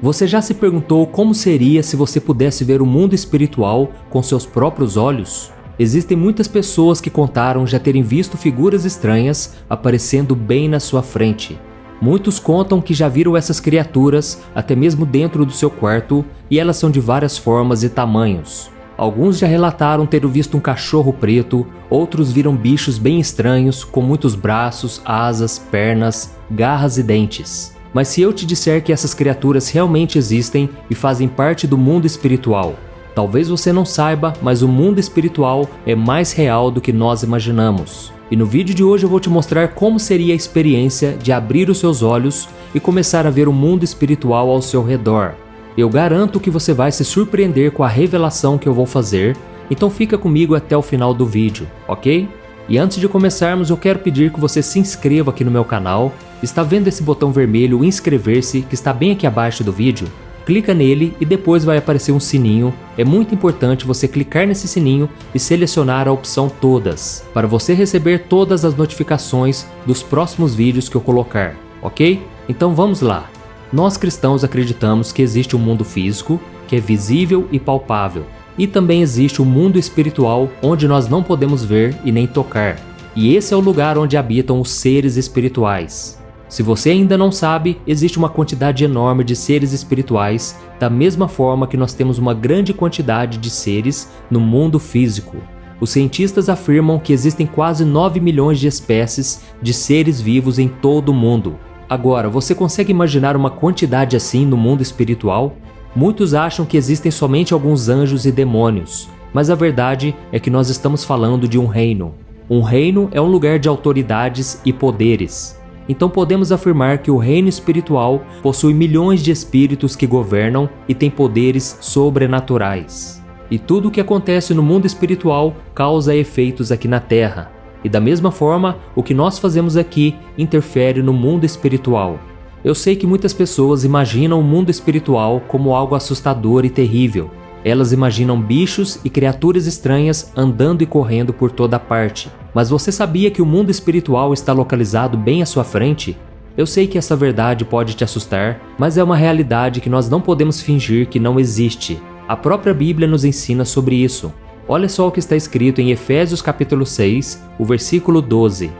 Você já se perguntou como seria se você pudesse ver o mundo espiritual com seus próprios olhos? Existem muitas pessoas que contaram já terem visto figuras estranhas aparecendo bem na sua frente. Muitos contam que já viram essas criaturas até mesmo dentro do seu quarto e elas são de várias formas e tamanhos. Alguns já relataram ter visto um cachorro preto, outros viram bichos bem estranhos com muitos braços, asas, pernas, garras e dentes. Mas se eu te disser que essas criaturas realmente existem e fazem parte do mundo espiritual, talvez você não saiba, mas o mundo espiritual é mais real do que nós imaginamos. E no vídeo de hoje eu vou te mostrar como seria a experiência de abrir os seus olhos e começar a ver o mundo espiritual ao seu redor. Eu garanto que você vai se surpreender com a revelação que eu vou fazer, então fica comigo até o final do vídeo, ok? E antes de começarmos, eu quero pedir que você se inscreva aqui no meu canal. Está vendo esse botão vermelho inscrever-se que está bem aqui abaixo do vídeo? Clica nele e depois vai aparecer um sininho. É muito importante você clicar nesse sininho e selecionar a opção todas, para você receber todas as notificações dos próximos vídeos que eu colocar, ok? Então vamos lá! Nós cristãos acreditamos que existe um mundo físico, que é visível e palpável, e também existe um mundo espiritual onde nós não podemos ver e nem tocar. E esse é o lugar onde habitam os seres espirituais. Se você ainda não sabe, existe uma quantidade enorme de seres espirituais, da mesma forma que nós temos uma grande quantidade de seres no mundo físico. Os cientistas afirmam que existem quase 9 milhões de espécies de seres vivos em todo o mundo. Agora, você consegue imaginar uma quantidade assim no mundo espiritual? Muitos acham que existem somente alguns anjos e demônios, mas a verdade é que nós estamos falando de um reino. Um reino é um lugar de autoridades e poderes. Então podemos afirmar que o reino espiritual possui milhões de espíritos que governam e têm poderes sobrenaturais. E tudo o que acontece no mundo espiritual causa efeitos aqui na Terra. E da mesma forma, o que nós fazemos aqui interfere no mundo espiritual. Eu sei que muitas pessoas imaginam o mundo espiritual como algo assustador e terrível. Elas imaginam bichos e criaturas estranhas andando e correndo por toda parte. Mas você sabia que o mundo espiritual está localizado bem à sua frente? Eu sei que essa verdade pode te assustar, mas é uma realidade que nós não podemos fingir que não existe. A própria Bíblia nos ensina sobre isso. Olha só o que está escrito em Efésios capítulo 6, o versículo 12.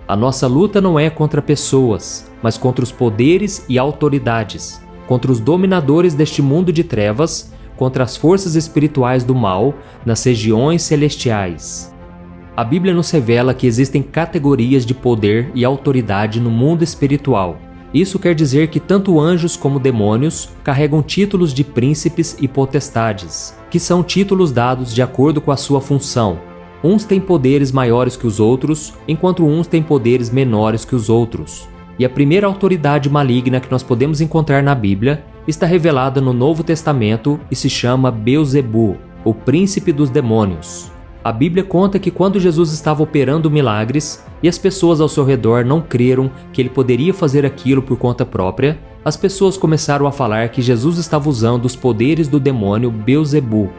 A nossa luta não é contra pessoas, mas contra os poderes e autoridades, contra os dominadores deste mundo de trevas, contra as forças espirituais do mal nas regiões celestiais. A Bíblia nos revela que existem categorias de poder e autoridade no mundo espiritual. Isso quer dizer que tanto anjos como demônios carregam títulos de príncipes e potestades, que são títulos dados de acordo com a sua função. Uns têm poderes maiores que os outros, enquanto uns têm poderes menores que os outros. E a primeira autoridade maligna que nós podemos encontrar na Bíblia está revelada no Novo Testamento e se chama Beelzebu, o príncipe dos demônios. A Bíblia conta que quando Jesus estava operando milagres e as pessoas ao seu redor não creram que ele poderia fazer aquilo por conta própria, as pessoas começaram a falar que Jesus estava usando os poderes do demônio Beelzebu.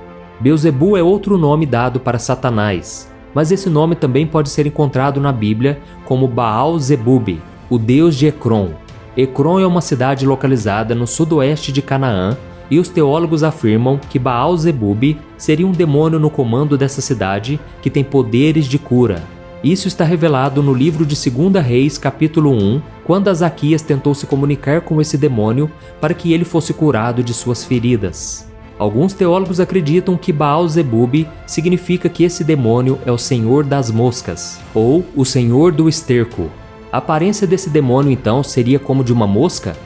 Beelzebu é outro nome dado para Satanás, mas esse nome também pode ser encontrado na Bíblia como Baal-zebub, o deus de Ecrom. Ecrom é uma cidade localizada no sudoeste de Canaã, e os teólogos afirmam que Baal-zebub seria um demônio no comando dessa cidade que tem poderes de cura. Isso está revelado no livro de 2 Reis, capítulo 1, quando Azaquias tentou se comunicar com esse demônio para que ele fosse curado de suas feridas. Alguns teólogos acreditam que Baal-zebub significa que esse demônio é o Senhor das Moscas, ou o Senhor do Esterco. A aparência desse demônio então seria como de uma mosca?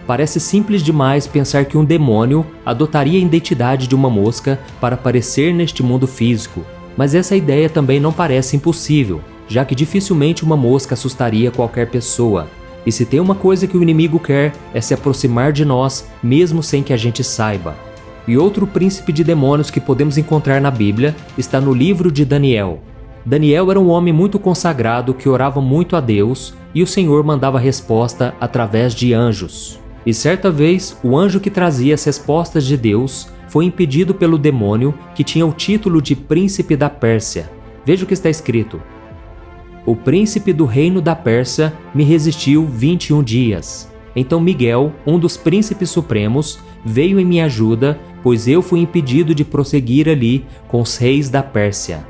Parece simples demais pensar que um demônio adotaria a identidade de uma mosca para aparecer neste mundo físico, mas essa ideia também não parece impossível, já que dificilmente uma mosca assustaria qualquer pessoa. E se tem uma coisa que o inimigo quer é se aproximar de nós, mesmo sem que a gente saiba. E outro príncipe de demônios que podemos encontrar na Bíblia está no livro de Daniel. Daniel era um homem muito consagrado que orava muito a Deus e o Senhor mandava resposta através de anjos. E certa vez, o anjo que trazia as respostas de Deus foi impedido pelo demônio que tinha o título de príncipe da Pérsia. Veja o que está escrito: o príncipe do reino da Pérsia me resistiu 21 dias. Então Miguel, um dos príncipes supremos, veio em minha ajuda, pois eu fui impedido de prosseguir ali com os reis da Pérsia.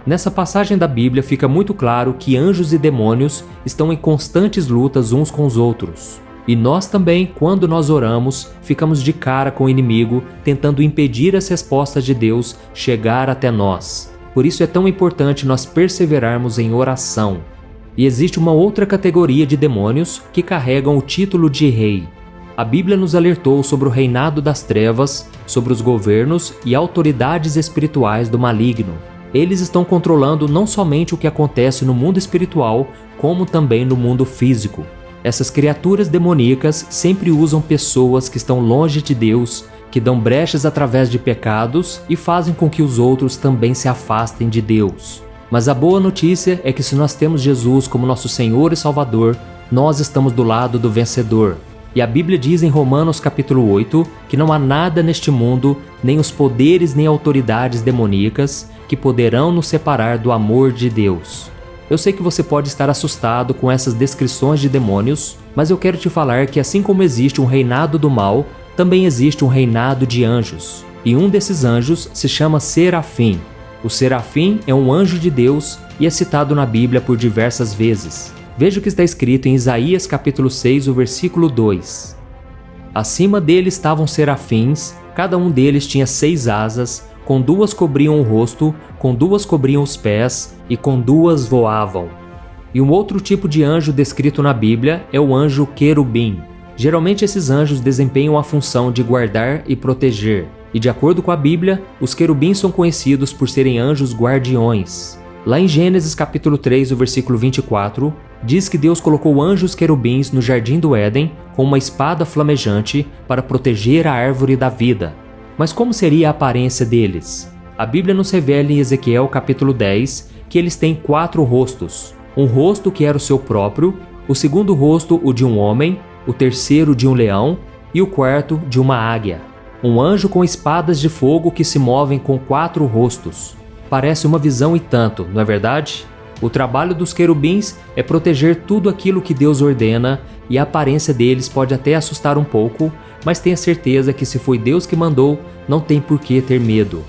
Nessa passagem da Bíblia fica muito claro que anjos e demônios estão em constantes lutas uns com os outros. E nós também, quando nós oramos, ficamos de cara com o inimigo, tentando impedir as respostas de Deus chegar até nós. Por isso é tão importante nós perseverarmos em oração. E existe uma outra categoria de demônios que carregam o título de rei. A Bíblia nos alertou sobre o reinado das trevas, sobre os governos e autoridades espirituais do maligno. Eles estão controlando não somente o que acontece no mundo espiritual, como também no mundo físico. Essas criaturas demoníacas sempre usam pessoas que estão longe de Deus, que dão brechas através de pecados e fazem com que os outros também se afastem de Deus. Mas a boa notícia é que se nós temos Jesus como nosso Senhor e Salvador, nós estamos do lado do vencedor. E a Bíblia diz em Romanos capítulo 8 que não há nada neste mundo, nem os poderes nem autoridades demoníacas, que poderão nos separar do amor de Deus. Eu sei que você pode estar assustado com essas descrições de demônios, mas eu quero te falar que assim como existe um reinado do mal, também existe um reinado de anjos. E um desses anjos se chama Serafim. O Serafim é um anjo de Deus e é citado na Bíblia por diversas vezes. Veja o que está escrito em Isaías capítulo 6, o versículo 2. Acima dele estavam serafins, cada um deles tinha 6 asas, com 2 cobriam o rosto, com 2 cobriam os pés e com 2 voavam. E um outro tipo de anjo descrito na Bíblia é o anjo querubim. Geralmente esses anjos desempenham a função de guardar e proteger. E de acordo com a Bíblia, os querubins são conhecidos por serem anjos guardiões. Lá em Gênesis capítulo 3, o versículo 24, diz que Deus colocou anjos querubins no jardim do Éden com uma espada flamejante para proteger a árvore da vida. Mas como seria a aparência deles? A Bíblia nos revela em Ezequiel capítulo 10 que eles têm 4 rostos. Um rosto que era o seu próprio, o segundo rosto o de um homem, o terceiro de um leão e o quarto de uma águia. Um anjo com espadas de fogo que se movem com 4 rostos. Parece uma visão e tanto, não é verdade? O trabalho dos querubins é proteger tudo aquilo que Deus ordena e a aparência deles pode até assustar um pouco, mas tenha certeza que se foi Deus que mandou, não tem por que ter medo.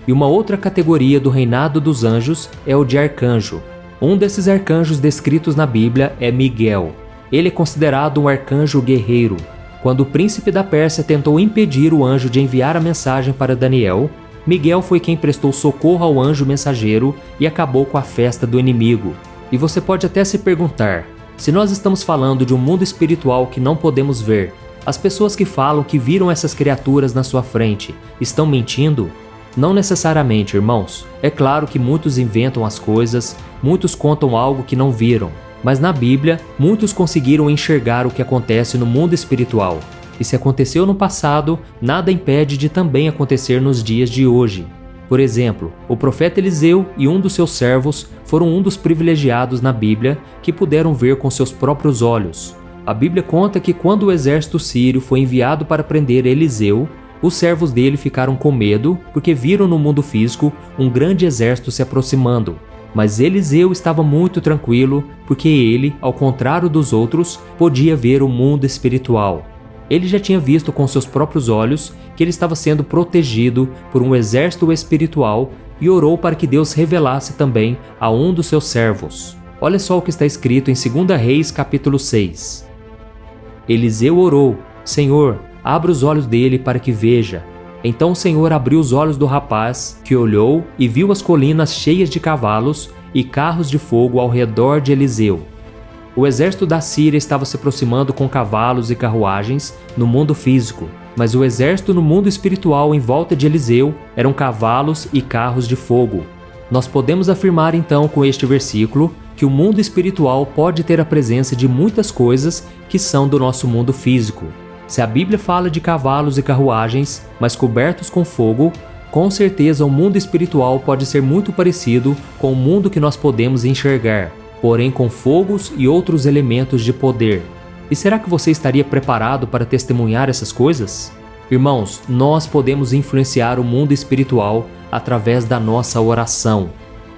E uma outra categoria do reinado dos anjos é o de arcanjo. Um desses arcanjos descritos na Bíblia é Miguel. Ele é considerado um arcanjo guerreiro. Quando o príncipe da Pérsia tentou impedir o anjo de enviar a mensagem para Daniel, Miguel foi quem prestou socorro ao anjo mensageiro e acabou com a festa do inimigo. E você pode até se perguntar, se nós estamos falando de um mundo espiritual que não podemos ver, as pessoas que falam que viram essas criaturas na sua frente estão mentindo? Não necessariamente, irmãos. É claro que muitos inventam as coisas, muitos contam algo que não viram. Mas na Bíblia, muitos conseguiram enxergar o que acontece no mundo espiritual. E se aconteceu no passado, nada impede de também acontecer nos dias de hoje. Por exemplo, o profeta Eliseu e um dos seus servos foram um dos privilegiados na Bíblia que puderam ver com seus próprios olhos. A Bíblia conta que quando o exército sírio foi enviado para prender Eliseu, os servos dele ficaram com medo porque viram no mundo físico um grande exército se aproximando. Mas Eliseu estava muito tranquilo porque ele, ao contrário dos outros, podia ver o mundo espiritual. Ele já tinha visto com seus próprios olhos que ele estava sendo protegido por um exército espiritual e orou para que Deus revelasse também a um dos seus servos. Olha só o que está escrito em 2 Reis capítulo 6. Eliseu orou: Senhor, abra os olhos dele para que veja. Então o Senhor abriu os olhos do rapaz, que olhou e viu as colinas cheias de cavalos e carros de fogo ao redor de Eliseu. O exército da Síria estava se aproximando com cavalos e carruagens no mundo físico, mas o exército no mundo espiritual em volta de Eliseu eram cavalos e carros de fogo. Nós podemos afirmar então com este versículo que o mundo espiritual pode ter a presença de muitas coisas que são do nosso mundo físico. Se a Bíblia fala de cavalos e carruagens, mas cobertos com fogo, com certeza o mundo espiritual pode ser muito parecido com o mundo que nós podemos enxergar, porém com fogos e outros elementos de poder. E será que você estaria preparado para testemunhar essas coisas? Irmãos, nós podemos influenciar o mundo espiritual através da nossa oração.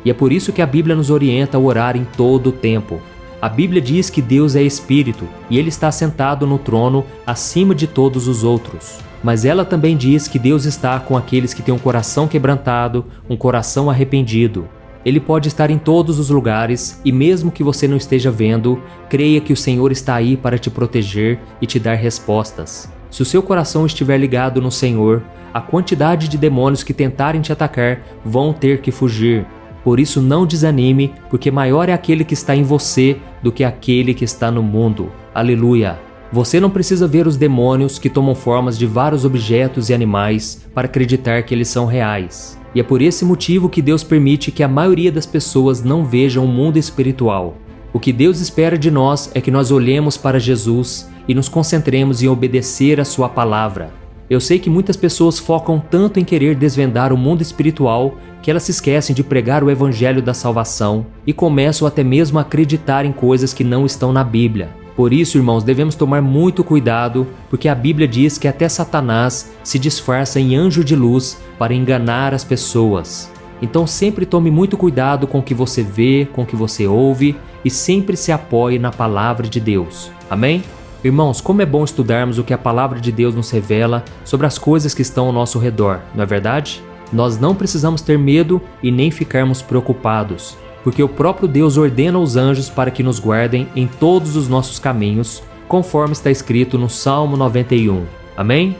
E é por isso que a Bíblia nos orienta a orar em todo o tempo. A Bíblia diz que Deus é Espírito e Ele está sentado no trono acima de todos os outros. Mas ela também diz que Deus está com aqueles que têm um coração quebrantado, um coração arrependido. Ele pode estar em todos os lugares e mesmo que você não esteja vendo, creia que o Senhor está aí para te proteger e te dar respostas. Se o seu coração estiver ligado no Senhor, a quantidade de demônios que tentarem te atacar vão ter que fugir. Por isso não desanime, porque maior é aquele que está em você do que aquele que está no mundo. Aleluia! Você não precisa ver os demônios que tomam formas de vários objetos e animais para acreditar que eles são reais. E é por esse motivo que Deus permite que a maioria das pessoas não vejam o mundo espiritual. O que Deus espera de nós é que nós olhemos para Jesus e nos concentremos em obedecer a sua palavra. Eu sei que muitas pessoas focam tanto em querer desvendar o mundo espiritual que elas se esquecem de pregar o evangelho da salvação e começam até mesmo a acreditar em coisas que não estão na Bíblia. Por isso, irmãos, devemos tomar muito cuidado, porque a Bíblia diz que até Satanás se disfarça em anjo de luz para enganar as pessoas. Então sempre tome muito cuidado com o que você vê, com o que você ouve e sempre se apoie na palavra de Deus. Amém? Irmãos, como é bom estudarmos o que a palavra de Deus nos revela sobre as coisas que estão ao nosso redor, não é verdade? Nós não precisamos ter medo e nem ficarmos preocupados, porque o próprio Deus ordena os anjos para que nos guardem em todos os nossos caminhos, conforme está escrito no Salmo 91. Amém?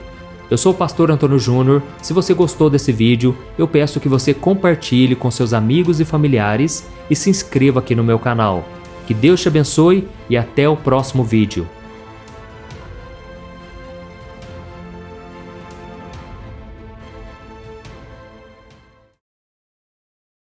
Eu sou o pastor Antônio Júnior. Se você gostou desse vídeo, eu peço que você compartilhe com seus amigos e familiares e se inscreva aqui no meu canal. Que Deus te abençoe e até o próximo vídeo.